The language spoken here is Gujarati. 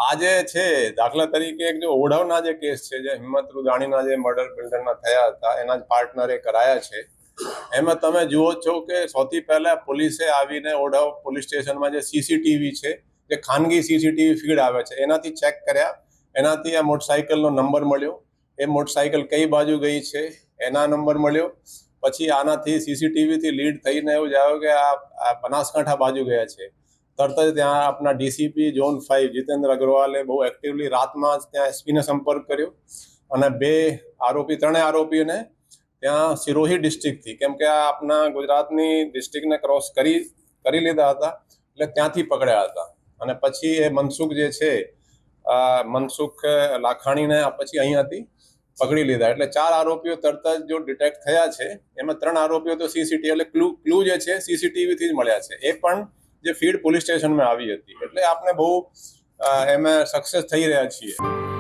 આ જે છે દાખલા તરીકે એક જો ઓઢવના જે કેસ છે, જે હિંમત રૂદાણીના જે મર્ડર બિલ્ડરના થયા હતા, એના જ પાર્ટનરે કરાયા છે. એમાં તમે જુઓ છો કે સૌથી પહેલા પોલીસે આવીને ઓઢવ પોલીસ સ્ટેશનમાં જે સીસીટીવી છે, જે ખાનગી સીસીટીવી ફીડ આવે છે, એનાથી ચેક કર્યા. એનાથી આ મોટરસાઇકલનો નંબર મળ્યો. એ મોટરસાઇકલ કઈ બાજુ ગઈ છે એના નંબર મળ્યો. પછી આનાથી સીસીટીવીથી લીડ થઈને એવું જાયો કે આ બનાસકાંઠા બાજુ ગયા છે. તરત જ ત્યાં આપણા ડીસીપી ઝોન 5 જીતેન્દ્ર અગ્રવાલે બહુ એક્ટિવલી રાતમાં જ ત્યાં એસપીને સંપર્ક કર્યો અને ત્રણેય આરોપીઓને ત્યાં સિરોહી ડિસ્ટ્રિક્ટથી, કેમ કે આ આપણા ગુજરાતની ડિસ્ટ્રિક્ટને ક્રોસ કરી લીધા હતા, એટલે ત્યાંથી પકડ્યા હતા. અને પછી એ મનસુખ જે છે, મનસુખ લાખાણીને પછી અહીંયાથી પકડી લીધા. એટલે 4 આરોપીઓ તરત જ જો ડિટેક્ટ થયા છે. એમાં 3 આરોપીઓ તો સીસીટીવી એટલે ક્લુ જે છે સીસીટીવીથી જ મળ્યા છે. એ પણ જે ફીડ પોલીસ સ્ટેશનમાં આવી હતી. એટલે આપણે બહુ એમાં સક્સેસ થઈ રહ્યા છીએ.